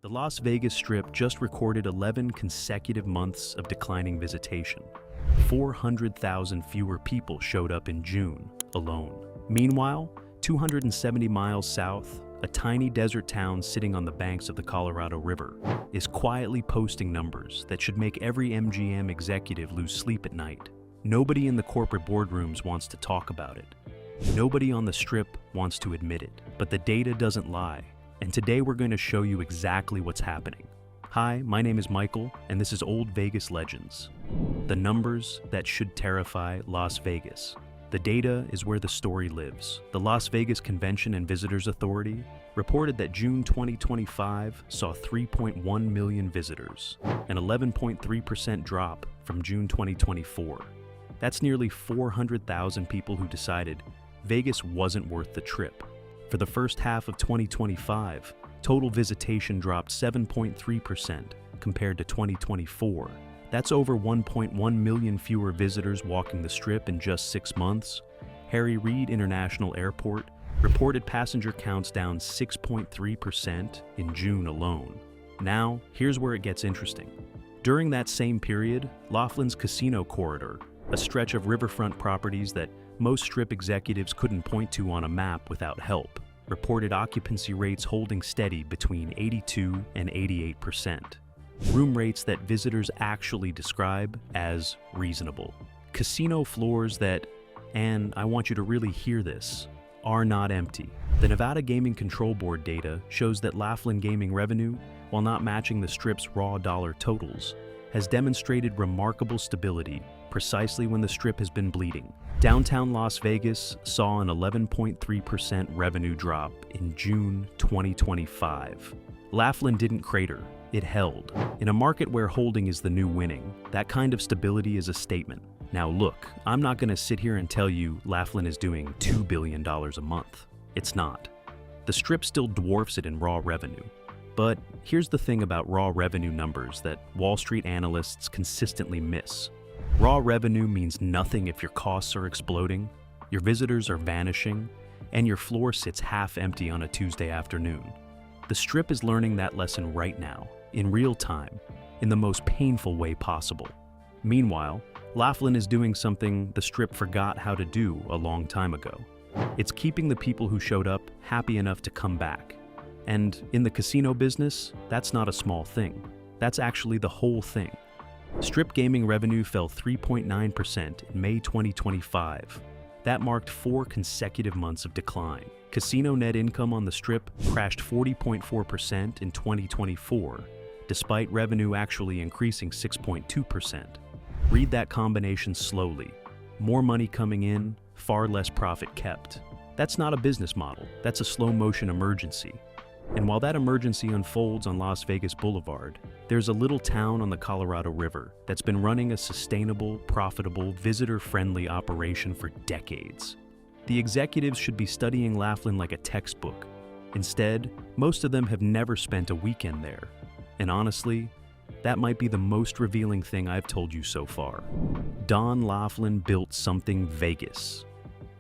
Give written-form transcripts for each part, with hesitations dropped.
The Las Vegas Strip just recorded 11 consecutive months of declining visitation. 400,000 fewer people showed up in June alone. Meanwhile, 270 miles south, a tiny desert town sitting on the banks of the Colorado River is quietly posting numbers that should make every MGM executive lose sleep at night. Nobody in the corporate boardrooms wants to talk about it. Nobody on the Strip wants to admit it, but the data doesn't lie. And today we're going to show you exactly what's happening. Hi, my name is Michael, and this is Old Vegas Legends. The numbers that should terrify Las Vegas. The data is where the story lives. The Las Vegas Convention and Visitors Authority reported that June 2025 saw 3.1 million visitors, an 11.3% drop from June 2024. That's nearly 400,000 people who decided Vegas wasn't worth the trip. For the first half of 2025, total visitation dropped 7.3% compared to 2024. That's over 1.1 million fewer visitors walking the Strip in just 6 months. Harry Reid International Airport reported passenger counts down 6.3% in June alone. Now, here's where it gets interesting. During that same period, Laughlin's Casino Corridor, a stretch of riverfront properties that most Strip executives couldn't point to on a map without help, reported occupancy rates holding steady between 82 and 88%. Room rates that visitors actually describe as reasonable. Casino floors that, and I want you to really hear this, are not empty. The Nevada Gaming Control Board data shows that Laughlin gaming revenue, while not matching the Strip's raw dollar totals, has demonstrated remarkable stability precisely when the Strip has been bleeding. Downtown Las Vegas saw an 11.3% revenue drop in June 2025. Laughlin didn't crater, it held. In a market where holding is the new winning, that kind of stability is a statement. Now look, I'm not going to sit here and tell you Laughlin is doing $2 billion a month. It's not. The Strip still dwarfs it in raw revenue. But here's the thing about raw revenue numbers that Wall Street analysts consistently miss. Raw revenue means nothing if your costs are exploding, your visitors are vanishing, and your floor sits half empty on a Tuesday afternoon. The Strip is learning that lesson right now, in real time, in the most painful way possible. Meanwhile, Laughlin is doing something the Strip forgot how to do a long time ago. It's keeping the people who showed up happy enough to come back. And in the casino business, that's not a small thing. That's actually the whole thing. Strip gaming revenue fell 3.9% in May 2025. That marked 4 consecutive months of decline. Casino net income on the Strip crashed 40.4% in 2024, despite revenue actually increasing 6.2%. Read that combination slowly. More money coming in, far less profit kept. That's not a business model, that's a slow-motion emergency. And while that emergency unfolds on Las Vegas Boulevard, there's a little town on the Colorado River that's been running a sustainable, profitable, visitor-friendly operation for decades. The executives should be studying Laughlin like a textbook. Instead, most of them have never spent a weekend there. And honestly, that might be the most revealing thing I've told you so far. Don Laughlin built something Vegas.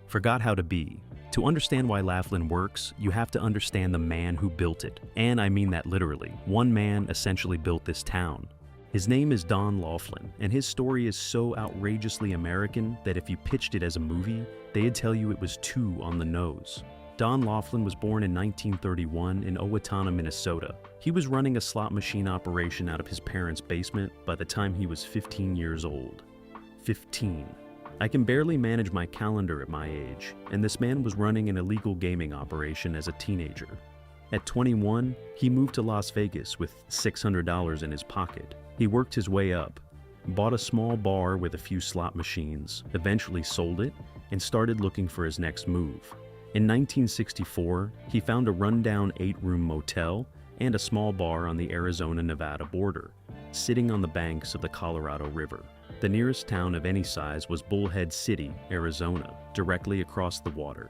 Forgot how to be. To understand why Laughlin works, you have to understand the man who built it. And I mean that literally. One man essentially built this town. His name is Don Laughlin, and his story is so outrageously American that if you pitched it as a movie, they'd tell you it was too on the nose. Don Laughlin was born in 1931 in Owatonna, Minnesota. He was running a slot machine operation out of his parents' basement by the time he was 15 years old. 15. I can barely manage my calendar at my age, and this man was running an illegal gaming operation as a teenager. At 21, he moved to Las Vegas with $600 in his pocket. He worked his way up, bought a small bar with a few slot machines, eventually sold it, and started looking for his next move. In 1964, he found a rundown 8-room motel and a small bar on the Arizona-Nevada border, sitting on the banks of the Colorado River. The nearest town of any size was Bullhead City, Arizona, directly across the water.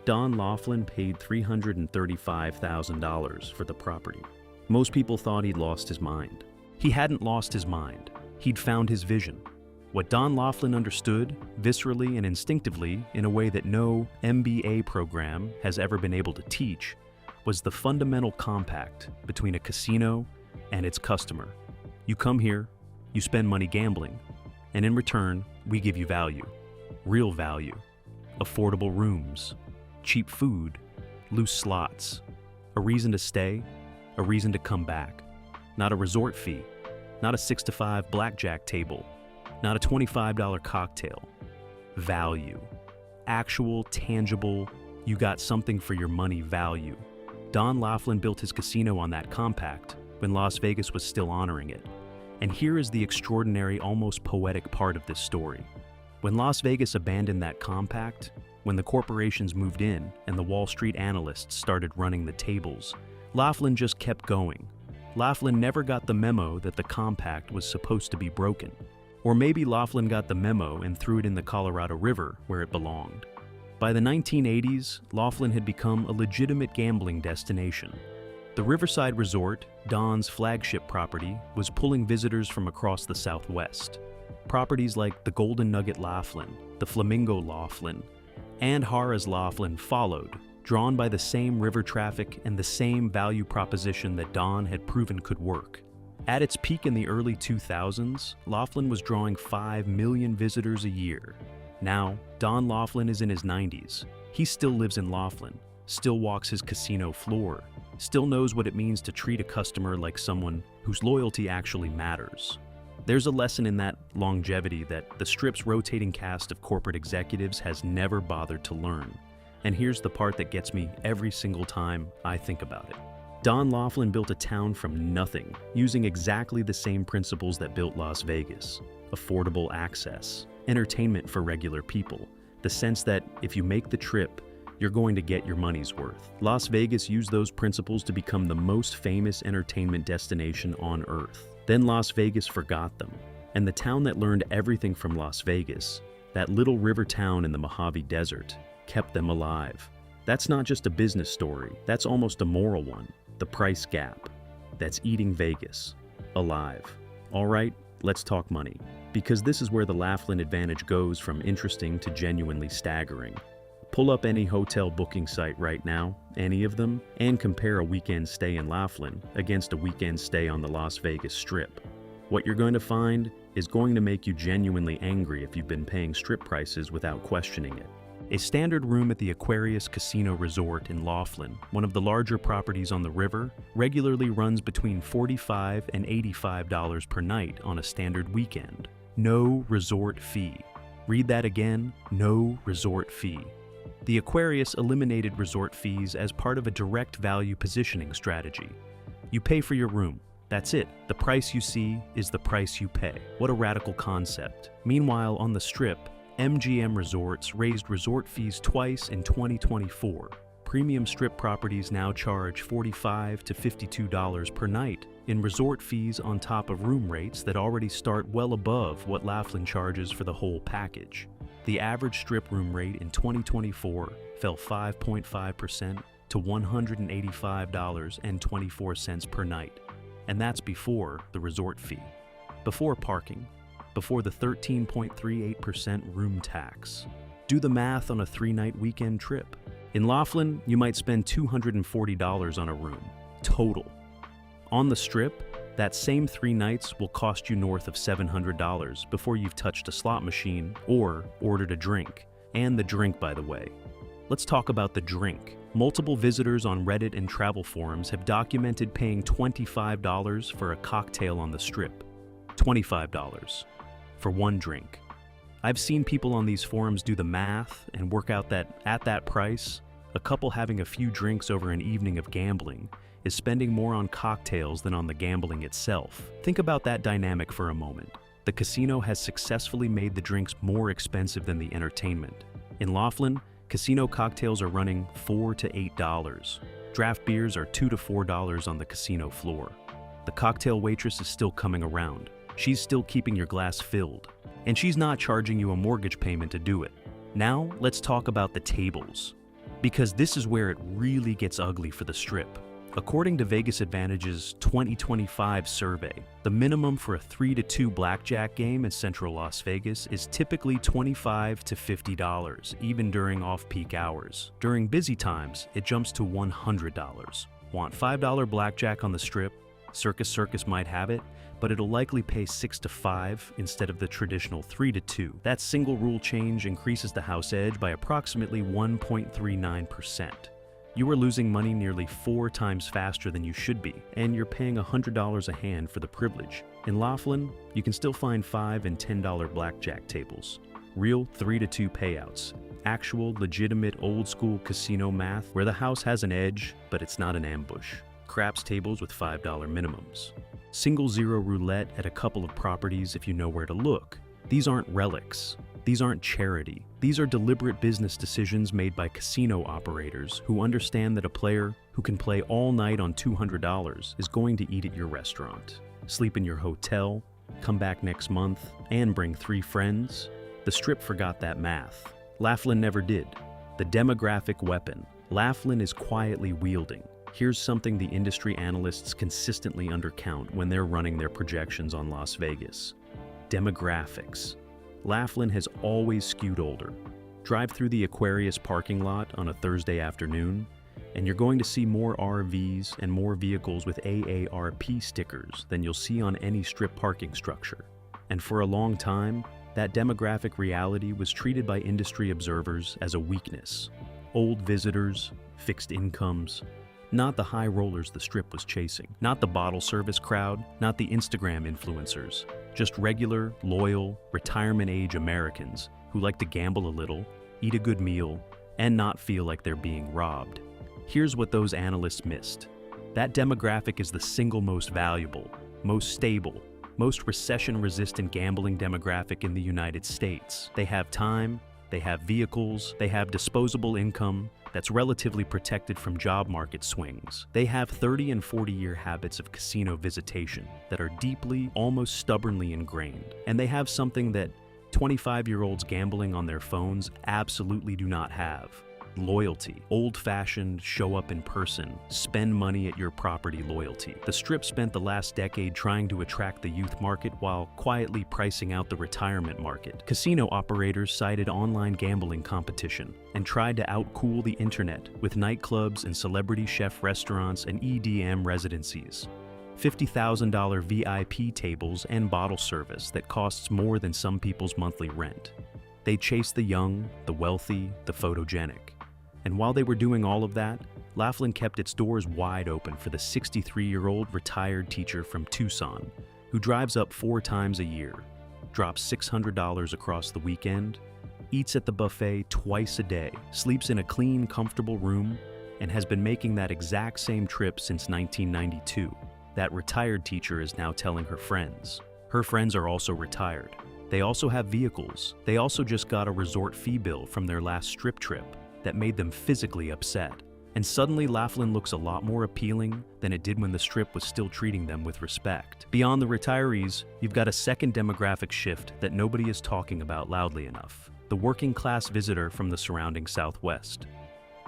Don Laughlin paid $335,000 for the property. Most people thought he'd lost his mind. He hadn't lost his mind. He'd found his vision. What Don Laughlin understood, viscerally and instinctively, in a way that no MBA program has ever been able to teach, was the fundamental compact between a casino and its customer. You come here, you spend money gambling, and in return, we give you value. Real value. Affordable rooms, cheap food, loose slots, a reason to stay, a reason to come back. Not a resort fee, not a 6 to 5 blackjack table, not a $25 cocktail. Value. Actual, tangible, you got something for your money value. Don Laughlin built his casino on that compact when Las Vegas was still honoring it. And here is the extraordinary, almost poetic part of this story. When Las Vegas abandoned that compact, when the corporations moved in and the Wall Street analysts started running the tables, Laughlin just kept going. Laughlin never got the memo that the compact was supposed to be broken. Or maybe Laughlin got the memo and threw it in the Colorado River where it belonged. By the 1980s, Laughlin had become a legitimate gambling destination. The Riverside Resort, Don's flagship property, was pulling visitors from across the Southwest. Properties like the Golden Nugget Laughlin, the Flamingo Laughlin, and Harrah's Laughlin followed, drawn by the same river traffic and the same value proposition that Don had proven could work. At its peak in the early 2000s, Laughlin was drawing 5 million visitors a year. Now, Don Laughlin is in his 90s. He still lives in Laughlin, still walks his casino floor, still knows what it means to treat a customer like someone whose loyalty actually matters. There's a lesson in that longevity that the Strip's rotating cast of corporate executives has never bothered to learn. And here's the part that gets me every single time I think about it. Don Laughlin built a town from nothing, using exactly the same principles that built Las Vegas. Affordable access, entertainment for regular people, the sense that if you make the trip, you're going to get your money's worth. Las Vegas used those principles to become the most famous entertainment destination on Earth. Then Las Vegas forgot them, and the town that learned everything from Las Vegas, that little river town in the Mojave Desert, kept them alive. That's not just a business story, that's almost a moral one. The price gap. That's eating Vegas alive. All right, let's talk money, because this is where the Laughlin advantage goes from interesting to genuinely staggering. Pull up any hotel booking site right now, any of them, and compare a weekend stay in Laughlin against a weekend stay on the Las Vegas Strip. What you're going to find is going to make you genuinely angry if you've been paying Strip prices without questioning it. A standard room at the Aquarius Casino Resort in Laughlin, one of the larger properties on the river, regularly runs between $45 and $85 per night on a standard weekend. No resort fee. Read that again, no resort fee. The Aquarius eliminated resort fees as part of a direct value positioning strategy. You pay for your room. That's it. The price you see is the price you pay. What a radical concept. Meanwhile, on the Strip, MGM Resorts raised resort fees twice in 2024. Premium Strip properties now charge $45 to $52 per night in resort fees on top of room rates that already start well above what Laughlin charges for the whole package. The average Strip room rate in 2024 fell 5.5% to $185.24 per night. And that's before the resort fee, before parking, before the 13.38% room tax. Do the math on a 3-night weekend trip. In Laughlin, you might spend $240 on a room, total. On the Strip, that same 3 nights will cost you north of $700 before you've touched a slot machine or ordered a drink. And the drink, by the way. Let's talk about the drink. Multiple visitors on Reddit and travel forums have documented paying $25 for a cocktail on the Strip. $25 for one drink. I've seen people on these forums do the math and work out that at that price, a couple having a few drinks over an evening of gambling is spending more on cocktails than on the gambling itself. Think about that dynamic for a moment. The casino has successfully made the drinks more expensive than the entertainment. In Laughlin, casino cocktails are running $4 to $8. Draft beers are $2 to $4 on the casino floor. The cocktail waitress is still coming around. She's still keeping your glass filled. And she's not charging you a mortgage payment to do it. Now, let's talk about the tables. Because this is where it really gets ugly for the Strip. According to Vegas Advantage's 2025 survey, the minimum for a 3-to-2 blackjack game in central Las Vegas is typically $25 to $50, even during off-peak hours. During busy times, it jumps to $100. Want $5 blackjack on the Strip? Circus might have it, but it'll likely pay 6 to 5 instead of the traditional 3 to 2. That single rule change increases the house edge by approximately 1.39%. You are losing money nearly 4 times faster than you should be, and you're paying $100 a hand for the privilege. In Laughlin, you can still find $5 and $10 blackjack tables. Real 3 to 2 payouts. Actual, legitimate, old-school casino math where the house has an edge, but it's not an ambush. Craps tables with $5 minimums. Single zero roulette at a couple of properties if you know where to look. These aren't relics. These aren't charity. These are deliberate business decisions made by casino operators who understand that a player who can play all night on $200 is going to eat at your restaurant, sleep in your hotel, come back next month, and bring 3 friends. The Strip forgot that math. Laughlin never did. The demographic weapon Laughlin is quietly wielding. Here's something the industry analysts consistently undercount when they're running their projections on Las Vegas. Demographics. Laughlin has always skewed older. Drive through the Aquarius parking lot on a Thursday afternoon, and you're going to see more RVs and more vehicles with AARP stickers than you'll see on any Strip parking structure. And for a long time, that demographic reality was treated by industry observers as a weakness. Old visitors, fixed incomes, not the high rollers the Strip was chasing, not the bottle service crowd, not the Instagram influencers, just regular, loyal, retirement-age Americans who like to gamble a little, eat a good meal, and not feel like they're being robbed. Here's what those analysts missed. That demographic is the single most valuable, most stable, most recession-resistant gambling demographic in the United States. They have time, they have vehicles, they have disposable income that's relatively protected from job market swings. They have 30 and 40-year habits of casino visitation that are deeply, almost stubbornly ingrained. And they have something that 25-year-olds gambling on their phones absolutely do not have. Loyalty. Old-fashioned, show up in person, spend money at your property loyalty. The Strip spent the last decade trying to attract the youth market while quietly pricing out the retirement market. Casino operators cited online gambling competition and tried to outcool the internet with nightclubs and celebrity chef restaurants and EDM residencies. $50,000 VIP tables and bottle service that costs more than some people's monthly rent. They chased the young, the wealthy, the photogenic. And while they were doing all of that, Laughlin kept its doors wide open for the 63-year-old retired teacher from Tucson who drives up 4 times a year, drops $600 across the weekend, eats at the buffet twice a day, sleeps in a clean, comfortable room, and has been making that exact same trip since 1992. That retired teacher is now telling her friends. Her friends are also retired. They also have vehicles. They also just got a resort fee bill from their last Strip trip that made them physically upset. And suddenly Laughlin looks a lot more appealing than it did when the Strip was still treating them with respect. Beyond the retirees, you've got a second demographic shift that nobody is talking about loudly enough. The working class visitor from the surrounding Southwest.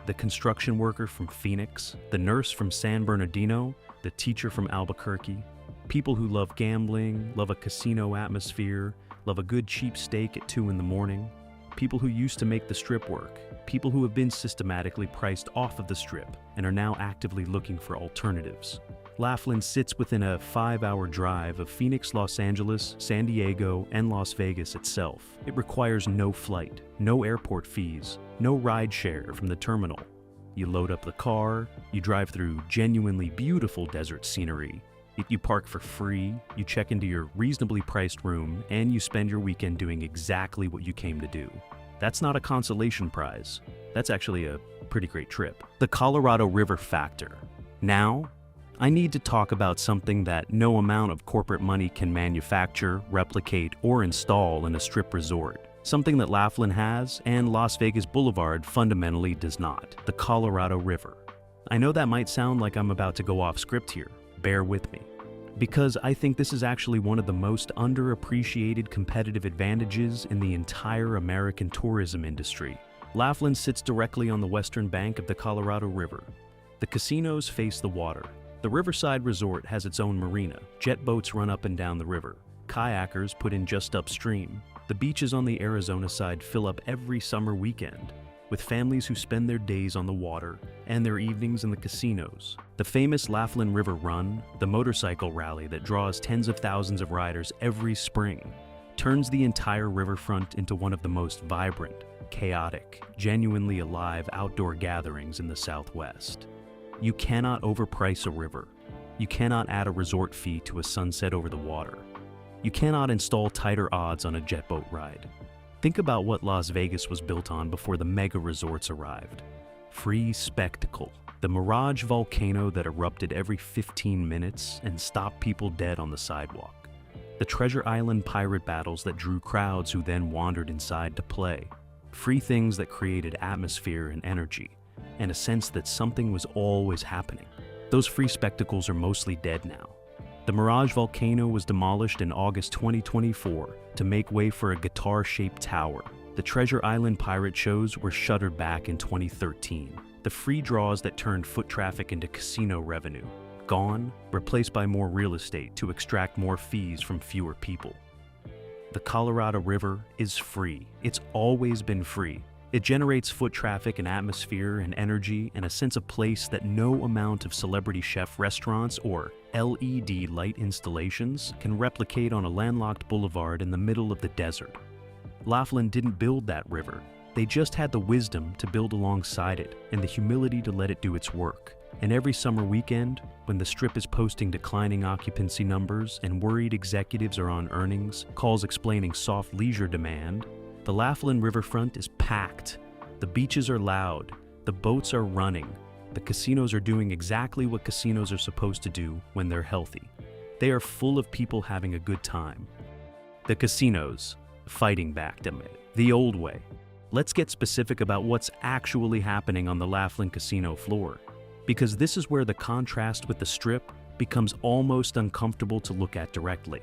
The construction worker from Phoenix, the nurse from San Bernardino, the teacher from Albuquerque. People who love gambling, love a casino atmosphere, love a good cheap steak at 2 in the morning. People who used to make the Strip work. People who have been systematically priced off of the Strip and are now actively looking for alternatives. Laughlin sits within a 5-hour drive of Phoenix, Los Angeles, San Diego, and Las Vegas itself. It requires no flight, no airport fees, no ride share from the terminal. You load up the car, you drive through genuinely beautiful desert scenery, you park for free, you check into your reasonably priced room, and you spend your weekend doing exactly what you came to do. That's not a consolation prize. That's actually a pretty great trip. The Colorado River factor. Now, I need to talk about something that no amount of corporate money can manufacture, replicate, or install in a Strip resort. Something that Laughlin has and Las Vegas Boulevard fundamentally does not. The Colorado River. I know that might sound like I'm about to go off script here. Bear with me. Because I think this is actually one of the most underappreciated competitive advantages in the entire American tourism industry. Laughlin sits directly on the western bank of the Colorado River. The casinos face the water. The Riverside Resort has its own marina. Jet boats run up and down the river. Kayakers put in just upstream. The beaches on the Arizona side fill up every summer weekend, with families who spend their days on the water and their evenings in the casinos. The famous Laughlin River Run, the motorcycle rally that draws tens of thousands of riders every spring, turns the entire riverfront into one of the most vibrant, chaotic, genuinely alive outdoor gatherings in the Southwest. You cannot overprice a river. You cannot add a resort fee to a sunset over the water. You cannot install tighter odds on a jet boat ride. Think about what Las Vegas was built on before the mega resorts arrived. Free spectacle. The Mirage volcano that erupted every 15 minutes and stopped people dead on the sidewalk. The Treasure Island pirate battles that drew crowds who then wandered inside to play. Free things that created atmosphere and energy, and a sense that something was always happening. Those free spectacles are mostly dead now. The Mirage volcano was demolished in August 2024 to make way for a guitar-shaped tower. The Treasure Island pirate shows were shuttered back in 2013. The free draws that turned foot traffic into casino revenue. Gone, replaced by more real estate to extract more fees from fewer people. The Colorado River is free. It's always been free. It generates foot traffic and atmosphere and energy and a sense of place that no amount of celebrity chef restaurants or LED light installations can replicate on a landlocked boulevard in the middle of the desert. Laughlin didn't build that river. They just had the wisdom to build alongside it and the humility to let it do its work. And every summer weekend, when the Strip is posting declining occupancy numbers and worried executives are on earnings, calls explaining soft leisure demand, the Laughlin riverfront is packed. The beaches are loud. The boats are running. The casinos are doing exactly what casinos are supposed to do when they're healthy. They are full of people having a good time. The casinos, fighting back, the old way. Let's get specific about what's actually happening on the Laughlin casino floor, because this is where the contrast with the Strip becomes almost uncomfortable to look at directly.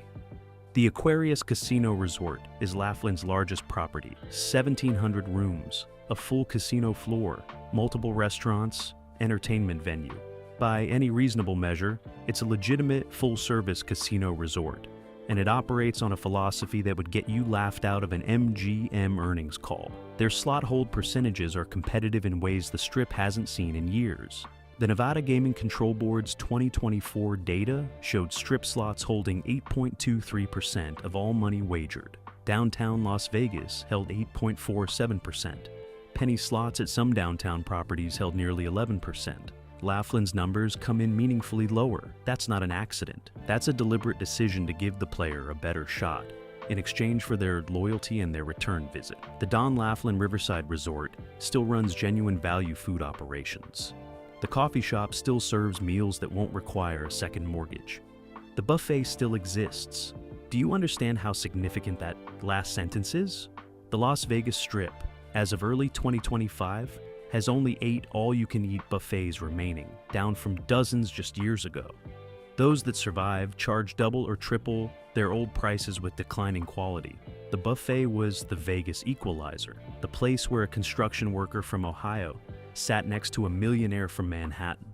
The Aquarius Casino Resort is Laughlin's largest property, 1,700 rooms, a full casino floor, multiple restaurants, entertainment venue. By any reasonable measure, it's a legitimate full-service casino resort, and it operates on a philosophy that would get you laughed out of an MGM earnings call. Their slot hold percentages are competitive in ways the Strip hasn't seen in years. The Nevada Gaming Control Board's 2024 data showed Strip slots holding 8.23% of all money wagered. Downtown Las Vegas held 8.47%. Penny slots at some downtown properties held nearly 11%. Laughlin's numbers come in meaningfully lower. That's not an accident. That's a deliberate decision to give the player a better shot in exchange for their loyalty and their return visit. The Don Laughlin Riverside Resort still runs genuine value food operations. The coffee shop still serves meals that won't require a second mortgage. The buffet still exists. Do you understand how significant that last sentence is? The Las Vegas Strip, as of early 2025, has only 8 all-you-can-eat buffets remaining, down from dozens just years ago. Those that survive charge double or triple their old prices with declining quality. The buffet was the Vegas equalizer, the place where a construction worker from Ohio sat next to a millionaire from Manhattan.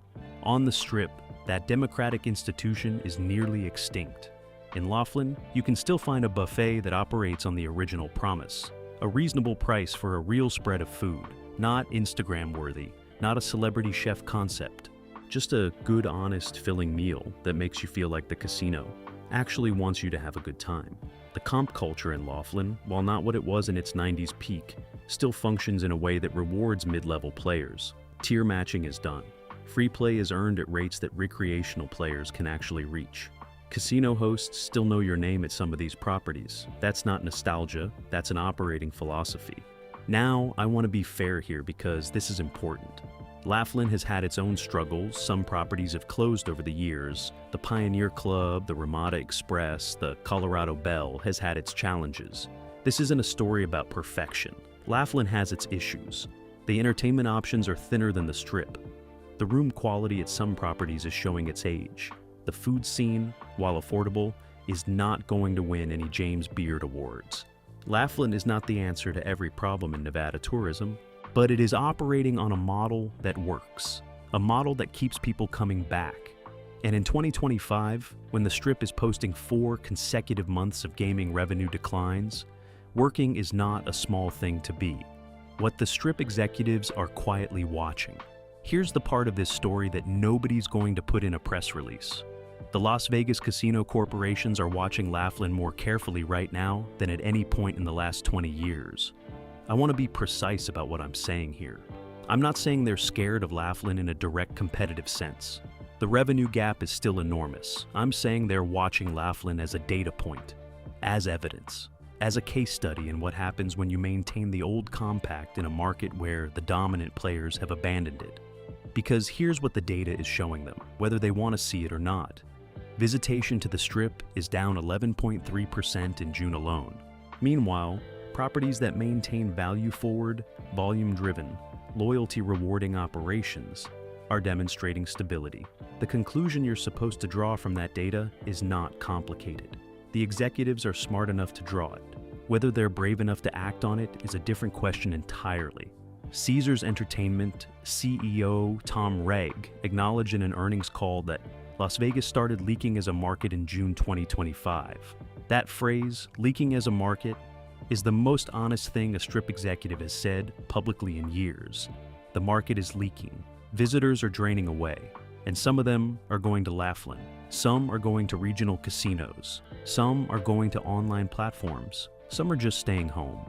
On the Strip, that democratic institution is nearly extinct. In Laughlin, you can still find a buffet that operates on the original promise. A reasonable price for a real spread of food, not Instagram-worthy, not a celebrity chef concept. Just a good, honest, filling meal that makes you feel like the casino actually wants you to have a good time. The comp culture in Laughlin, while not what it was in its 90s peak, still functions in a way that rewards mid-level players. Tier matching is done. Free play is earned at rates that recreational players can actually reach. Casino hosts still know your name at some of these properties. That's not nostalgia, that's an operating philosophy. Now, I want to be fair here because this is important. Laughlin has had its own struggles. Some properties have closed over the years. The Pioneer Club, the Ramada Express, the Colorado Bell has had its challenges. This isn't a story about perfection. Laughlin has its issues. The entertainment options are thinner than the Strip. The room quality at some properties is showing its age. The food scene, while affordable, is not going to win any James Beard Awards. Laughlin is not the answer to every problem in Nevada tourism, but it is operating on a model that works. a model that keeps people coming back. And in 2025, when the Strip is posting 4 consecutive months of gaming revenue declines, working is not a small thing to be. What the Strip executives are quietly watching. Here's the part of this story that nobody's going to put in a press release. The Las Vegas casino corporations are watching Laughlin more carefully right now than at any point in the last 20 years. I want to be precise about what I'm saying here. I'm not saying they're scared of Laughlin in a direct competitive sense. The revenue gap is still enormous. I'm saying they're watching Laughlin as a data point, as evidence, as a case study in what happens when you maintain the old compact in a market where the dominant players have abandoned it. Because here's what the data is showing them, whether they want to see it or not. Visitation to the Strip is down 11.3% in June alone. Meanwhile, properties that maintain value-forward, volume-driven, loyalty-rewarding operations are demonstrating stability. The conclusion you're supposed to draw from that data is not complicated. The executives are smart enough to draw it. Whether they're brave enough to act on it is a different question entirely. Caesars Entertainment CEO Tom Regg acknowledged in an earnings call that Las Vegas started leaking as a market in June 2025. That phrase, leaking as a market, is the most honest thing a Strip executive has said publicly in years. The market is leaking. Visitors are draining away, and some of them are going to Laughlin. Some are going to regional casinos. Some are going to online platforms. Some are just staying home.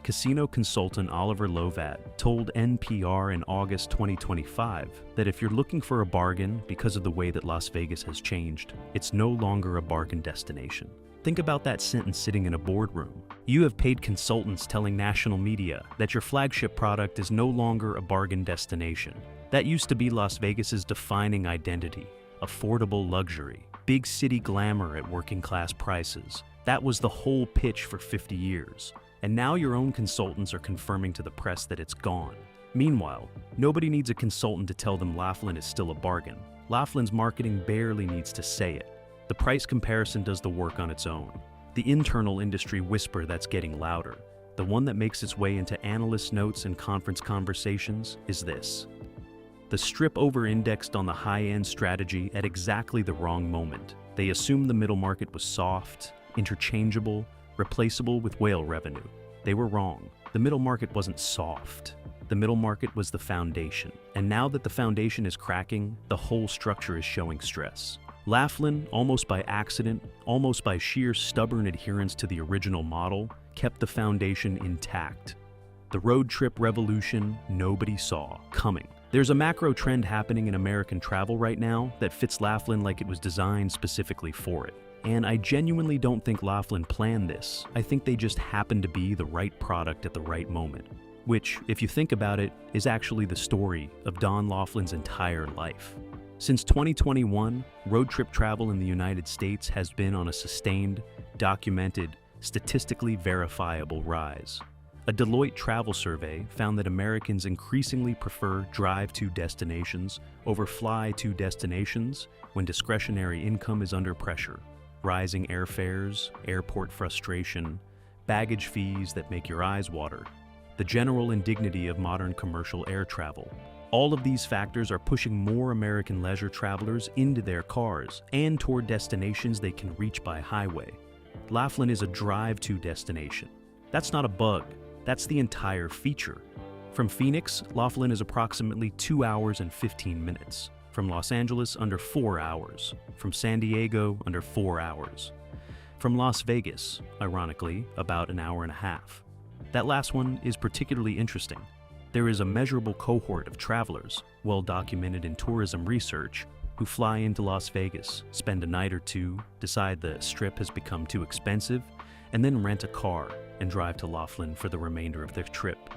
Casino consultant Oliver Lovat told NPR in August 2025 that if you're looking for a bargain because of the way that Las Vegas has changed, it's no longer a bargain destination. Think about that sentence sitting in a boardroom. You have paid consultants telling national media that your flagship product is no longer a bargain destination. That used to be Las Vegas's defining identity, affordable luxury, big city glamour at working class prices. That was the whole pitch for 50 years. And now your own consultants are confirming to the press that it's gone. Meanwhile, nobody needs a consultant to tell them Laughlin is still a bargain. Laughlin's marketing barely needs to say it. The price comparison does the work on its own. The internal industry whisper that's getting louder, the one that makes its way into analyst notes and conference conversations, is this. The Strip over-indexed on the high-end strategy at exactly the wrong moment. They assumed the middle market was soft, interchangeable, replaceable with whale revenue. They were wrong. The middle market wasn't soft. The middle market was the foundation. And now that the foundation is cracking, the whole structure is showing stress. Laughlin, almost by accident, almost by sheer stubborn adherence to the original model, kept the foundation intact. The road trip revolution nobody saw coming. There's a macro trend happening in American travel right now that fits Laughlin like it was designed specifically for it. And I genuinely don't think Laughlin planned this. I think they just happened to be the right product at the right moment. Which, if you think about it, is actually the story of Don Laughlin's entire life. Since 2021, road trip travel in the United States has been on a sustained, documented, statistically verifiable rise. A Deloitte travel survey found that Americans increasingly prefer drive-to destinations over fly-to destinations when discretionary income is under pressure. Rising airfares, airport frustration, baggage fees that make your eyes water, the general indignity of modern commercial air travel. All of these factors are pushing more American leisure travelers into their cars and toward destinations they can reach by highway. Laughlin is a drive-to destination. That's not a bug. That's the entire feature. From Phoenix, Laughlin is approximately 2 hours and 15 minutes. From Los Angeles, under 4 hours. From San Diego, under 4 hours. From Las Vegas, ironically, about an hour and a half. That last one is particularly interesting. There is a measurable cohort of travelers, well documented in tourism research, who fly into Las Vegas, spend a night or two, decide the Strip has become too expensive, and then rent a car and drive to Laughlin for the remainder of their trip.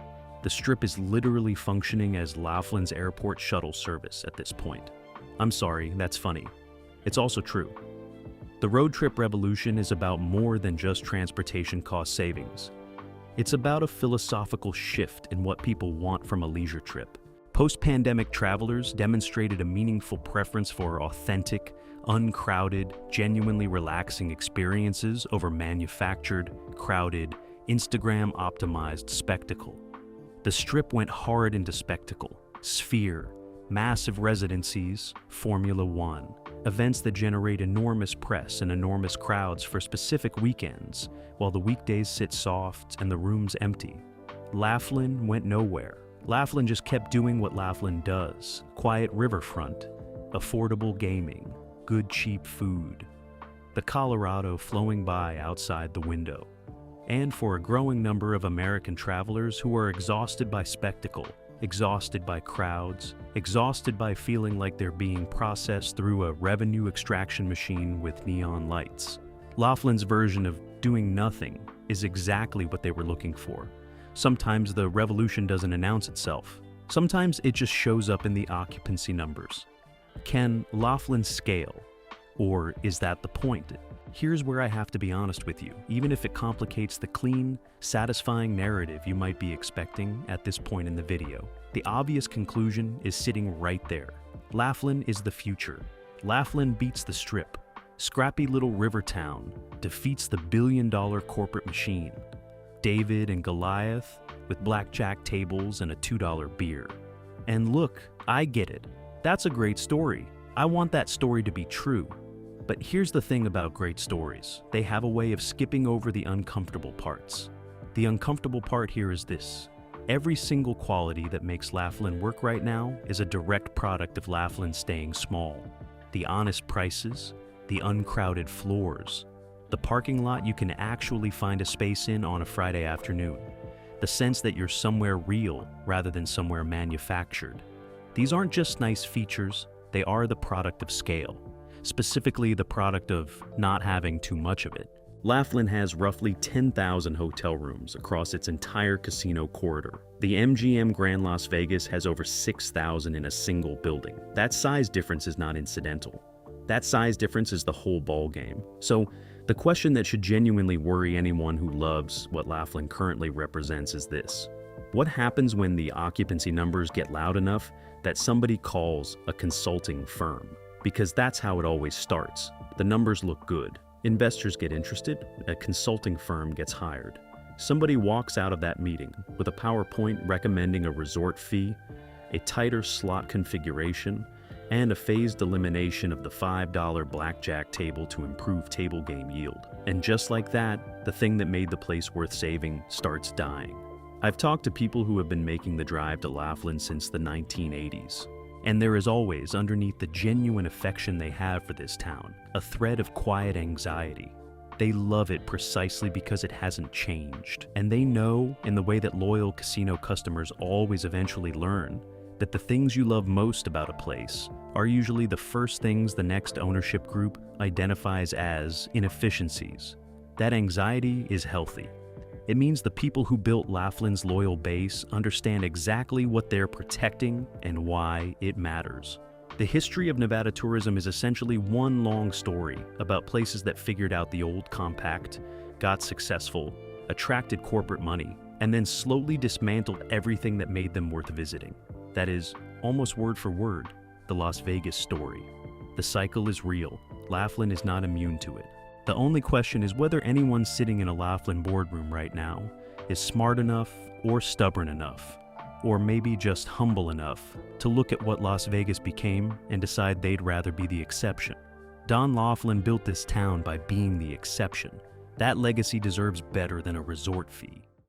The Strip is literally functioning as Laughlin's airport shuttle service at this point. I'm sorry, that's funny. It's also true. The road trip revolution is about more than just transportation cost savings. It's about a philosophical shift in what people want from a leisure trip. Post-pandemic travelers demonstrated a meaningful preference for authentic, uncrowded, genuinely relaxing experiences over manufactured, crowded, Instagram-optimized spectacle. The Strip went hard into spectacle, sphere, massive residencies, Formula One, events that generate enormous press and enormous crowds for specific weekends, while the weekdays sit soft and the rooms empty. Laughlin went nowhere. Laughlin just kept doing what Laughlin does: quiet riverfront, affordable gaming, good cheap food, the Colorado flowing by outside the window. And for a growing number of American travelers who are exhausted by spectacle, exhausted by crowds, exhausted by feeling like they're being processed through a revenue extraction machine with neon lights. Laughlin's version of doing nothing is exactly what they were looking for. Sometimes the revolution doesn't announce itself. Sometimes it just shows up in the occupancy numbers. Can Laughlin scale? Or is that the point? Here's where I have to be honest with you, even if it complicates the clean, satisfying narrative you might be expecting at this point in the video. The obvious conclusion is sitting right there. Laughlin is the future. Laughlin beats the Strip. Scrappy little river town defeats the billion-dollar corporate machine. David and Goliath with blackjack tables and a $2 beer. And look, I get it. That's a great story. I want that story to be true. But here's the thing about great stories. They have a way of skipping over the uncomfortable parts. The uncomfortable part here is this: every single quality that makes Laughlin work right now is a direct product of Laughlin staying small. The honest prices, the uncrowded floors, the parking lot you can actually find a space in on a Friday afternoon, the sense that you're somewhere real rather than somewhere manufactured. These aren't just nice features, they are the product of scale. Specifically the product of not having too much of it. Laughlin has roughly 10,000 hotel rooms across its entire casino corridor. The MGM Grand Las Vegas has over 6,000 in a single building. That size difference is not incidental. That size difference is the whole ballgame. So the question that should genuinely worry anyone who loves what Laughlin currently represents is this: what happens when the occupancy numbers get loud enough that somebody calls a consulting firm? Because that's how it always starts. The numbers look good. Investors get interested. A consulting firm gets hired. Somebody walks out of that meeting with a PowerPoint recommending a resort fee, a tighter slot configuration, and a phased elimination of the $5 blackjack table to improve table game yield. And just like that, the thing that made the place worth saving starts dying. I've talked to people who have been making the drive to Laughlin since the 1980s. And there is always, underneath the genuine affection they have for this town, a thread of quiet anxiety. They love it precisely because it hasn't changed. And they know, in the way that loyal casino customers always eventually learn, that the things you love most about a place are usually the first things the next ownership group identifies as inefficiencies. That anxiety is healthy. It means the people who built Laughlin's loyal base understand exactly what they're protecting and why it matters. The history of Nevada tourism is essentially one long story about places that figured out the old compact, got successful, attracted corporate money, and then slowly dismantled everything that made them worth visiting. That is, almost word for word, the Las Vegas story. The cycle is real. Laughlin is not immune to it. The only question is whether anyone sitting in a Laughlin boardroom right now is smart enough or stubborn enough, or maybe just humble enough to look at what Las Vegas became and decide they'd rather be the exception. Don Laughlin built this town by being the exception. That legacy deserves better than a resort fee.